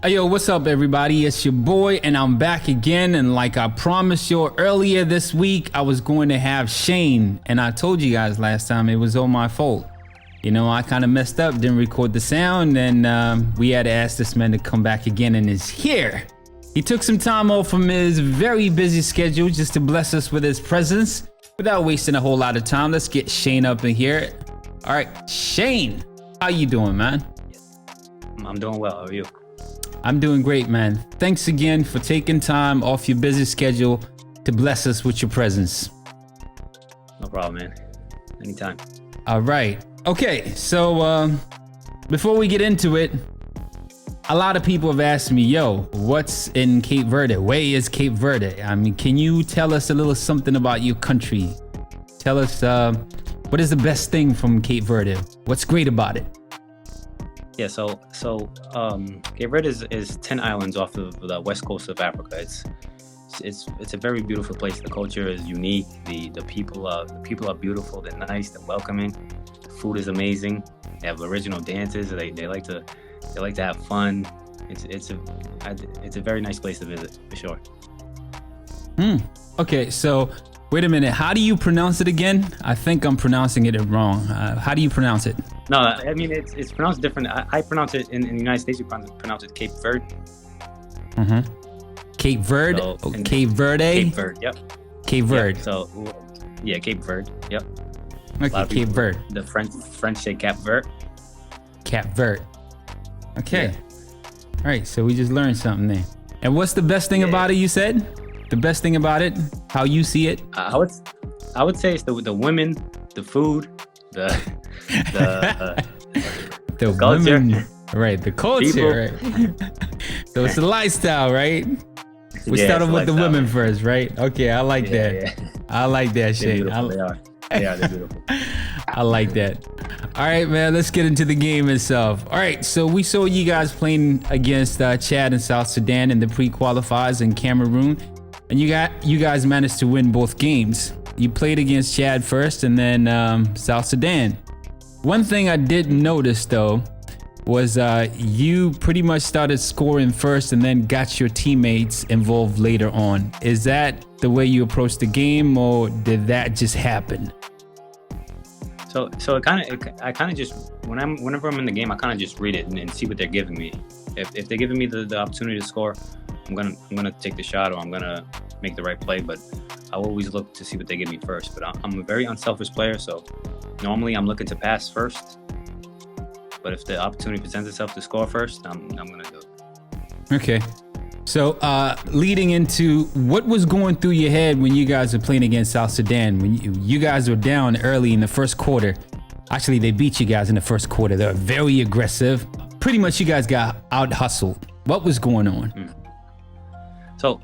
Hey, yo, what's up, everybody? It's your boy, and I'm back again. And like I promised you earlier this week, I was going to have Shane. And I told you guys last time it was all my fault. You know, I kind of messed up, didn't record the sound, and we had to ask this man to come back again, and he's here. He took some time off from his very busy schedule just to bless us with his presence. Without wasting a whole lot of time, let's get Shane up in here. All right, Shane, how you doing, man? I'm doing well. How are you? I'm doing great, man. Thanks again for taking time off your busy schedule to bless us with your presence. No problem, man. Anytime. All right. Okay, so before we get into it, a lot of people have asked me, yo, what's in Cape Verde? Where is Cape Verde? I mean, can you tell us a little something about your country? Tell us what is the best thing from Cape Verde? What's great about it? Yeah, so Cape Verde is 10 islands off of the west coast of Africa. It's a very beautiful place. The culture is unique. The people are beautiful. They're nice. They're welcoming. The food is amazing. They have original dances. They like to have fun. It's a very nice place to visit for sure. Okay, so wait a minute. How do you pronounce it again? I think I'm pronouncing it wrong. How do you pronounce it? No, I mean it's pronounced different. I pronounce it in the United States. You pronounce it Cape Verde. Cape Verde. So, Cape Verde. Cape Verde. Yep. Cape Verde. Yep. So yeah, Cape Verde. Yep. Okay, Cape Verde. The French say Cape Verde. Cape Verde. Okay. Yeah. All right. So we just learned something there. And what's the best thing about it? You said the best thing about it, how you see it. I would say it's the women, the food, the culture. Women, right? The culture, right? So it's the lifestyle, right? We started with the women first, right? Okay, I like that. Yeah. I like that shit. They are. They're beautiful. I like that. All right, man, let's get into the game itself. All right, so we saw you guys playing against Chad and South Sudan in the pre-qualifiers in Cameroon, and you guys managed to win both games. You played against Chad first and then South Sudan. One thing I did notice though was you pretty much started scoring first and then got your teammates involved later on. Is that the way you approached the game, or did that just happen? So I kind of just whenever I'm in the game, I kind of just read it and see what they're giving me. If they're giving me the opportunity to score, I'm gonna take the shot, or I'm gonna make the right play. But I always look to see what they give me first. But I'm a very unselfish player, so normally I'm looking to pass first. But if the opportunity presents itself to score first, I'm gonna do it. Okay. So leading into what was going through your head when you guys were playing against South Sudan, when you guys were down early in the first quarter. Actually, they beat you guys in the first quarter. They were very aggressive. Pretty much you guys got out hustled. What was going on? So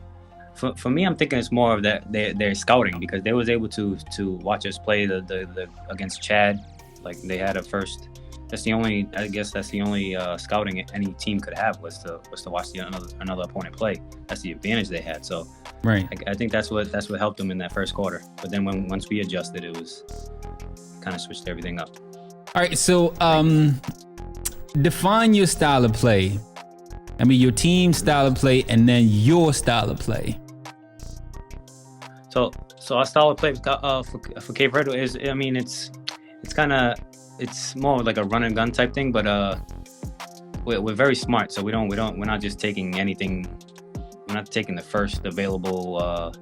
for me, I'm thinking it's more of that they're scouting, because they was able to watch us play the against Chad. Like they had a first. That's the only scouting any team could have was to watch another opponent play. That's the advantage they had. So right. I think that's what helped them in that first quarter. But then once we adjusted, it was kind of switched everything up. All right. So define your style of play. I mean, your team's style of play, and then your style of play. So our style of play for Cape Verde is, I mean, it's more like a run and gun type thing, but we're very smart. So we're not just taking anything. We're not taking the first available. I'm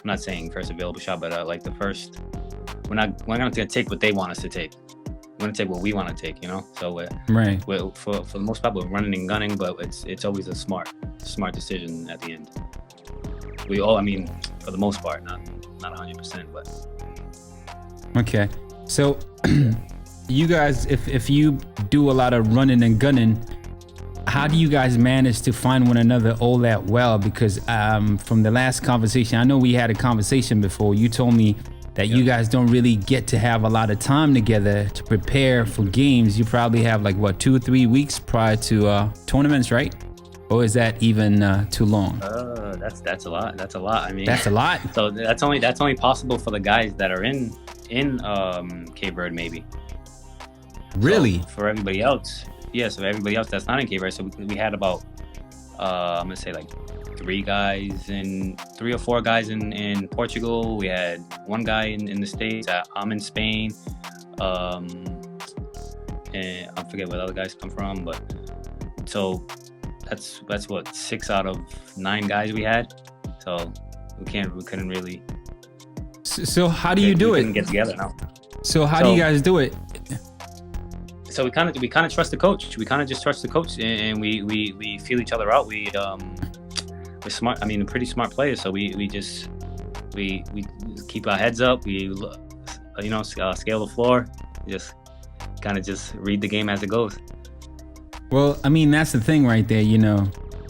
not saying first available shot, but like the first. We're not going to take what they want us to take. We're going to take what we want to take. You know. So we're for the most part we're running and gunning, but it's always a smart decision at the end. I mean, for the most part, not 100%, but. Okay, so. You guys, if you do a lot of running and gunning, how do you guys manage to find one another all that well? Because from the last conversation, I know we had a conversation before. You told me that you guys don't really get to have a lot of time together to prepare for games. You probably have like 2 or 3 weeks prior to tournaments, right? Or is that even too long? That's a lot. That's a lot. I mean, that's a lot. So that's only possible for the guys that are in Cape Verde, maybe. Really? So for everybody else, yes. For everybody else that's not in Cape Verde, so we had about I'm gonna say like three or four guys in Portugal. We had one guy in the States. I'm in Spain. And I forget where the other guys come from, but so that's what 6 out of 9 guys we had. So we couldn't really. So how do you do it? Get together now. So how do you guys do it? So we kind of trust the coach. We kind of just trust the coach, and we feel each other out. We're smart. I mean, pretty smart players. So we keep our heads up. We scale the floor. Just kind of just read the game as it goes. Well, I mean, that's the thing right there.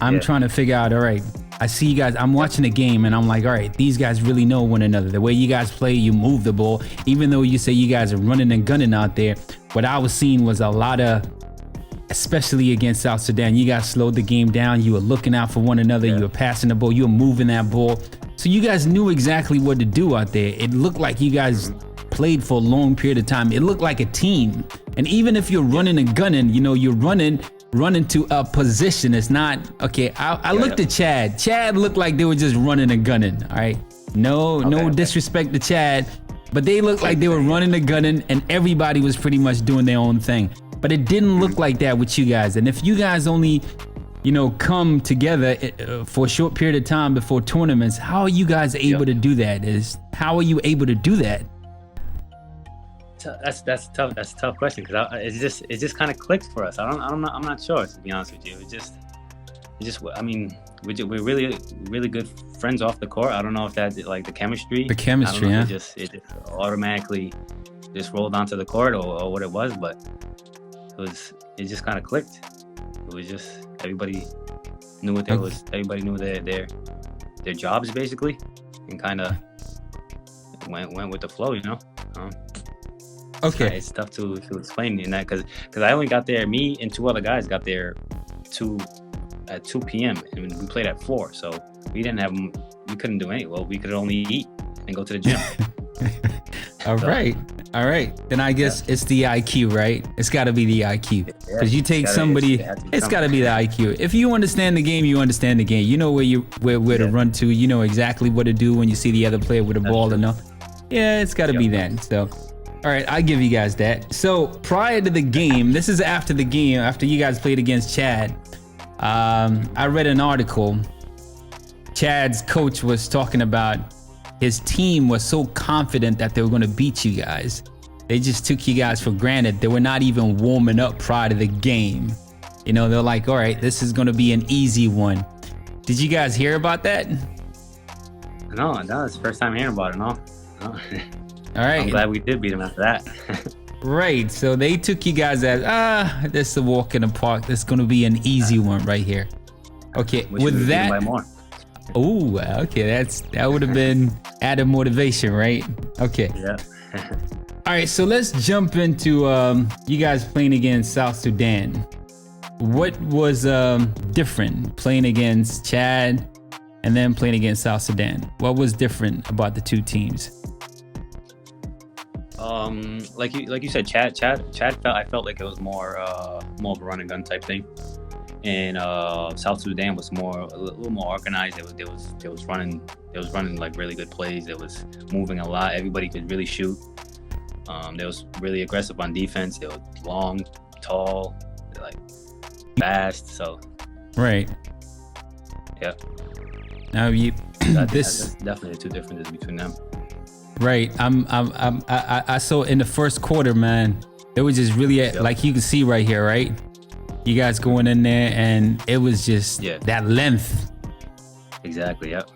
I'm trying to figure out. All right, I see you guys. I'm watching the game, and I'm like, all right, these guys really know one another. The way you guys play, you move the ball. Even though you say you guys are running and gunning out there, what I was seeing was a lot of, especially against South Sudan, you guys slowed the game down. You were looking out for one another. You were passing the ball. You were moving that ball. So you guys knew exactly what to do out there. It looked like you guys played for a long period of time. It looked like a team. And even if you're running and gunning, you're running to a position. It's not, okay, I looked at Chad. Chad looked like they were just running and gunning, all right? No disrespect to Chad, but they looked like they were running and gunning, and everybody was pretty much doing their own thing. But it didn't look like that with you guys. And if you guys only, come together for a short period of time before tournaments, how are you guys able to do that? How are you able to do that? That's tough. That's a tough question because it just kind of clicked for us. I'm not sure, to be honest with you. It just I mean, we're really good friends off the court. I don't know if that's like the chemistry. The chemistry, yeah. It just automatically just rolled onto the court or what it was, but it just kind of clicked. It was just everybody knew what there was. Everybody knew their jobs basically, and kind of went with the flow, Okay. It's tough to explain in that because I only got there. Me and 2 other guys got there at 2 p.m. and we played at 4. So we couldn't do anything. Well, we could only eat and go to the gym. All right. Then I guess it's the IQ, right? It's got to be the IQ because you take somebody. It's got to be the IQ. If you understand the game, you understand the game. You know where to run to. You know exactly what to do when you see the other player with a ball enough. Yeah, it's got to be that. So. All right, I give you guys that. So prior to the game, this is after the game, after you guys played against Chad, I read an article. Chad's coach was talking about his team was so confident that they were going to beat you guys. They just took you guys for granted. They were not even warming up prior to the game. They're like, all right, this is going to be an easy one. Did you guys hear about that? No, it's the first time hearing about it, no. All right. I'm glad we did beat them after that. Right. So they took you guys as, this is a walk in the park. This is going to be an easy one right here. Okay. With that. Oh, okay. That would have been added motivation, right? Okay. Yeah. All right. So let's jump into you guys playing against South Sudan. What was different playing against Chad and then playing against South Sudan? What was different about the two teams? Like you said, Chad I felt like it was more of a run and gun type thing, and South Sudan was a little more organized. They was running like really good plays. They was moving a lot. Everybody could really shoot. They was really aggressive on defense. They were long, tall, like fast. So right. Yeah. Now that's definitely the two differences between them. Right. I saw in the first quarter, man, it was just really like you can see right here, right? You guys going in there and it was just that length. Exactly. Yep.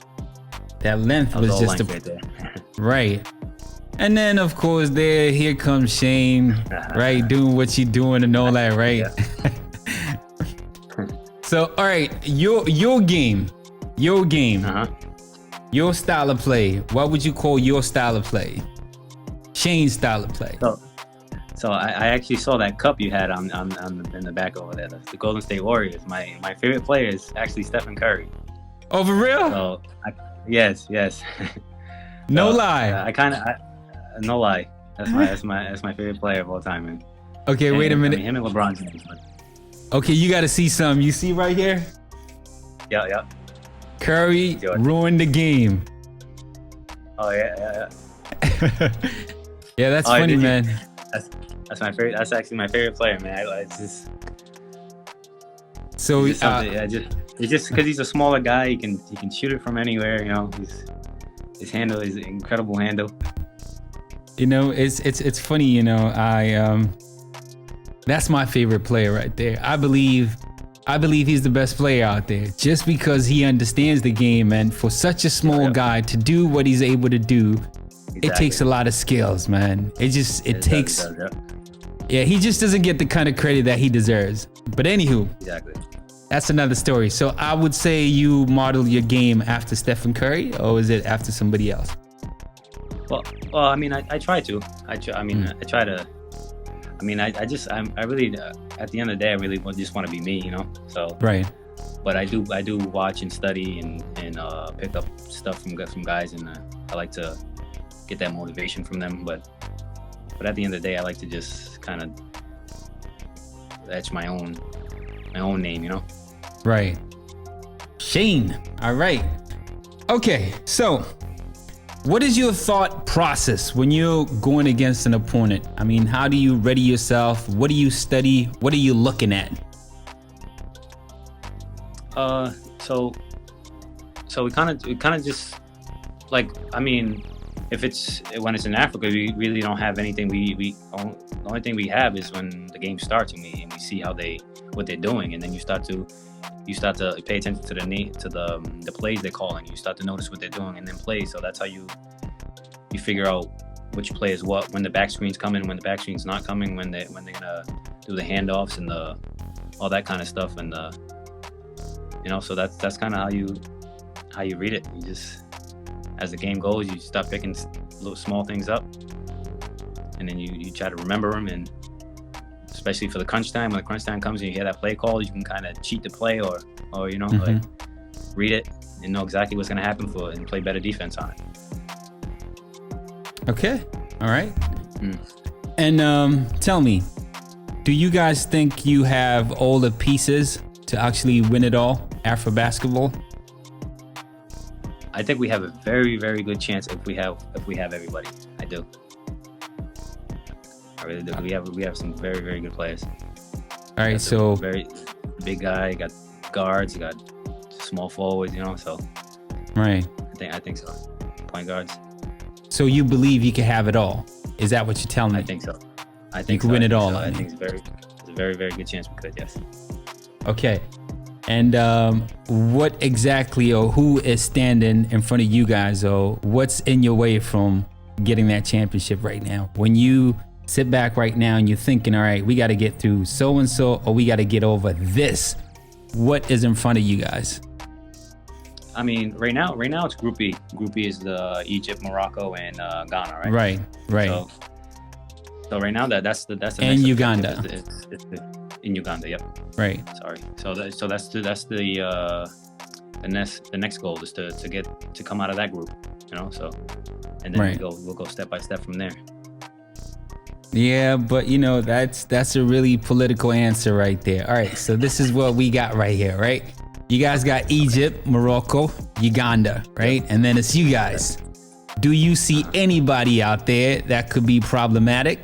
That length was just right there. Right. And then of course here comes Shane, right, doing what you doing and all that, right? So all right, your game. Your style of play. What would you call your style of play? Shane's style of play. So I actually saw that cup you had in the back over there. The Golden State Warriors. My favorite player is actually Stephen Curry. Oh, for real? So yes. No lie. No lie. That's my favorite player of all time, man. Okay, wait a minute. Him and LeBron James. Okay, you got to see some. You see right here? Yeah. Curry ruined the game. Oh yeah. Yeah, that's funny, man. That's my favorite. That's actually my favorite player, man. It's just so it's just because he's a smaller guy. He can shoot it from anywhere. You know, his handle is an incredible handle. You know, it's funny. You know, that's my favorite player right there. I believe he's the best player out there just because he understands the game, and for such a small guy to do what he's able to do, it takes a lot of skills, man. It takes. Yeah, he just doesn't get the kind of credit that he deserves. But anywho, that's another story. So I would say you model your game after Stephen Curry, or is it after somebody else? Well, I mean, I try to. I try to. I mean, I really, at the end of the day, I really just want to be me, you know. So right. But I do watch and study and pick up stuff from guys, and I like to get that motivation from them. But at the end of the day, I like to just kind of etch my own name, you know. Right. Shane. All right. Okay. So, what is your thought process when you're going against an opponent? I mean, how do you ready yourself? What do you study? What are you looking at? So we kind of just like, I mean, when it's in Africa, we really don't have anything. The only thing we have is when the game starts and we see what they're doing, and then you start to pay attention to the plays they're calling. You start to notice what they're doing and then play. So that's how you figure out which play is what, when the back screen's coming, when the back screen's not coming, when they're gonna do the handoffs and all that kind of stuff. And you know, so that's kind of how you read it. You just, as the game goes, you start picking little small things up, and then you try to remember them. And especially for the crunch time, when the crunch time comes and you hear that play call, you can kind of cheat the play or you know, like read it and know exactly what's going to happen and play better defense on it. Okay. All right. And tell me, do you guys think you have all the pieces to actually win it all, AfroBasketball? I think we have a very, very good chance if we have everybody. I do. I really do. We have some very, very good players. All right, so very big guy. You got guards. You got small forwards. You know, so right. I think so. Point guards. So you believe you can have it all? Is that what you're telling me? I think so. I think you can win it all. So. I think it's a very, very good chance we could. Yes. Okay. And what exactly, or who is standing in front of you guys, or what's in your way from getting that championship right now? When you sit back right now and you're thinking, all right, we got to get through so and so, or we got to get over this, what is in front of you guys? I mean, right now it's Group E. Group E is the Egypt, Morocco, and Ghana, right? Right. So right now that's the and Uganda. In Uganda, yep. Right. Sorry. So that's the next goal is to come out of that group, you know. So, and then we'll go step by step from there. Yeah, but you know, that's a really political answer right there. All right, so this is what we got right here, right? You guys got Egypt, Morocco, Uganda, right? And then it's you guys. Do you see anybody out there that could be problematic?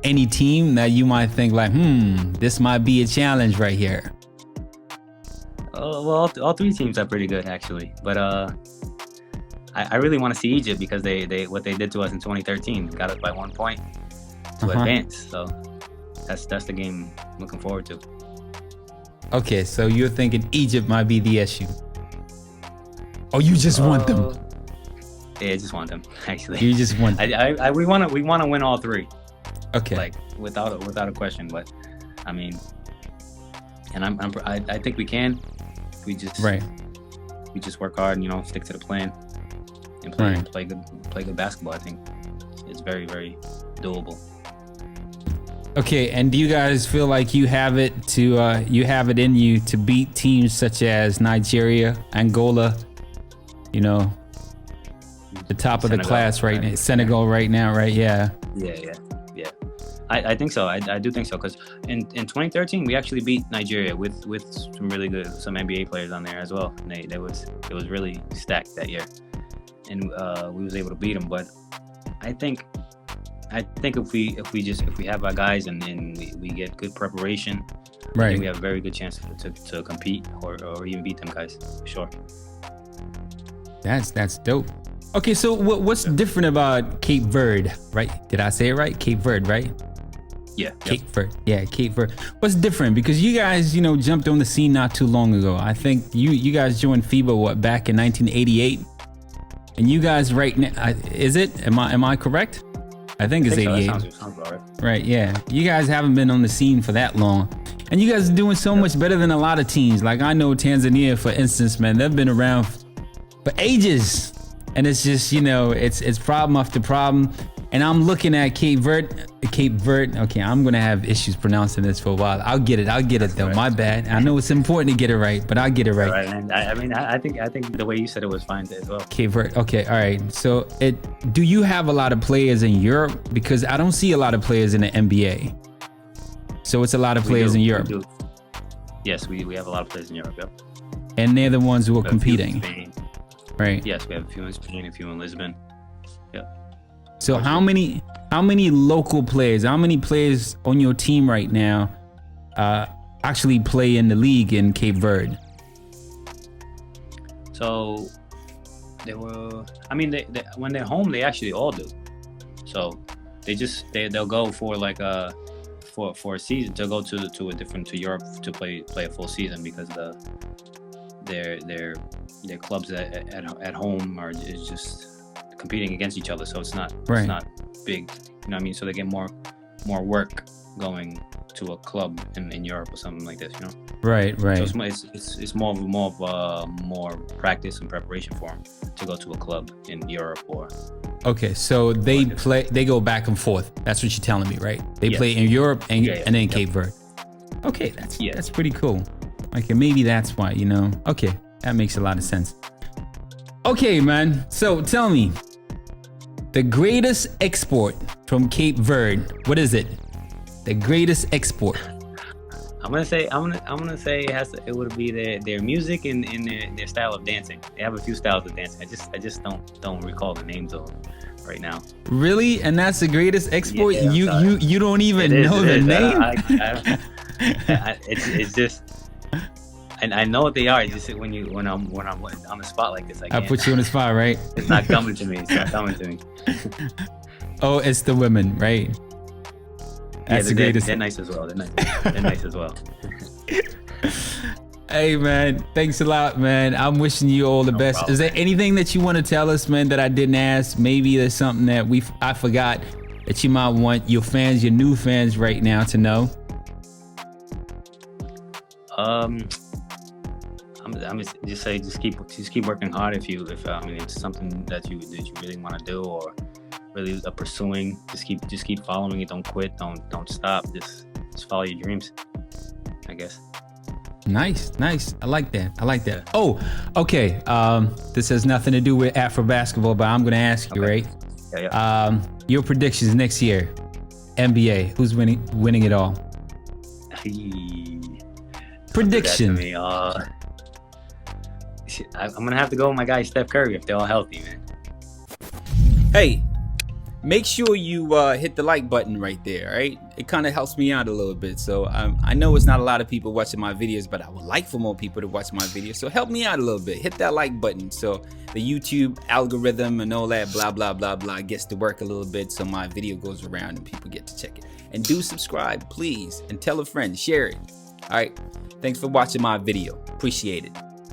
Any team that you might think like, this might be a challenge right here? Well, all three teams are pretty good actually, but I really want to see Egypt because they what they did to us in 2013, got us by 1 point to advance. So that's the game I'm looking forward to. Okay, so you're thinking Egypt might be the issue? Or you just want them? Yeah, I just want them actually. You just want them. We want to win all three. Okay. Like without a question, but I mean, and I think we can. We just work hard and, you know, stick to the plan and play good basketball. I think it's very, very doable. Okay, and do you guys feel like you have it in you to beat teams such as Nigeria, Angola, you know, the top of the class right now, Senegal right now, right? Yeah. Yeah. I think so. I do think so, because in 2013 we actually beat Nigeria with some NBA players on there as well. And it was really stacked that year, and we was able to beat them. But I think if we have our guys and we get good preparation, I think we have a very good chance to compete or even beat them guys, for sure. That's dope. Okay, so what's different about Cape Verde, right? Did I say it right? Cape Verde, right? Yeah. Cape Verde. Yeah, Cape Verde. What's different? Because you guys, jumped on the scene not too long ago. I think you guys joined FIBA back in 1988, and you guys right now, is it? Am I correct? I think it's 88. So. That sounds about right. Right. Yeah. You guys haven't been on the scene for that long, and you guys are doing so much better than a lot of teams. Like I know Tanzania, for instance, man, they've been around for ages, and it's just it's problem after problem. And I'm looking at Cape Verde. Okay, I'm gonna have issues pronouncing this for a while. I'll get it though. Right. My bad. I know it's important to get it right, but I'll get it right. Right. I think the way you said it was fine as well. Cape Verde. Okay. All right. So do you have a lot of players in Europe? Because I don't see a lot of players in the NBA. So it's a lot of players in Europe. We do. Yes, we have a lot of players in Europe. Yep. And they're the ones who are competing. Right. Yes, we have a few in Spain, a few in Lisbon. Yep. So how many local players, how many players on your team right now actually play in the league in Cape Verde? So they when they're home, they actually all do. So they'll go for like for a season, to go to Europe to play a full season, because their clubs at home is just competing against each other, so it's not big, so they get more work going to a club in Europe or something like this, right so it's more practice and preparation for them to go to a club in Europe or okay, so they go back and forth. That's what you're telling me, right? They play in Europe and then Cape Verde. Okay, that's pretty cool. Okay, maybe that's why, okay, that makes a lot of sense. Okay, man, so tell me, the greatest export from Cape Verde, what is it? The greatest export. I'm gonna say it would be their music and their style of dancing. They have a few styles of dancing. I just don't recall the names of them right now. Really? And that's the greatest export? Yeah, you don't even know the name? It's just, and I know what they are. It's just when I'm on the spot like this, I put you on the spot, right? It's not coming to me. Oh, it's the women, right? That's the greatest. They're nice as well. They're nice as well. Hey, man, thanks a lot, man. I'm wishing you all the best. Problem. Is there anything that you want to tell us, man, that I didn't ask? Maybe there's something that I forgot that you might want your new fans right now to know. I'm just keep working hard. If it's something that you really want to do or really pursuing, just keep following it. Don't quit. Don't stop. Just follow your dreams, I guess. Nice. I like that. Oh, okay. This has nothing to do with Afro basketball, but I'm gonna ask you, right? Yeah. Your predictions next year, NBA. Who's winning it all? Prediction. I'm gonna have to go with my guy Steph Curry if they're all healthy, man. Hey, make sure you hit the like button right there, right? It kind of helps me out a little bit. So I know it's not a lot of people watching my videos, but I would like for more people to watch my videos. So help me out a little bit. Hit that like button so the YouTube algorithm and all that blah, blah, blah, blah gets to work a little bit so my video goes around and people get to check it. And do subscribe, please. And tell a friend, share it. All right. Thanks for watching my video. Appreciate it.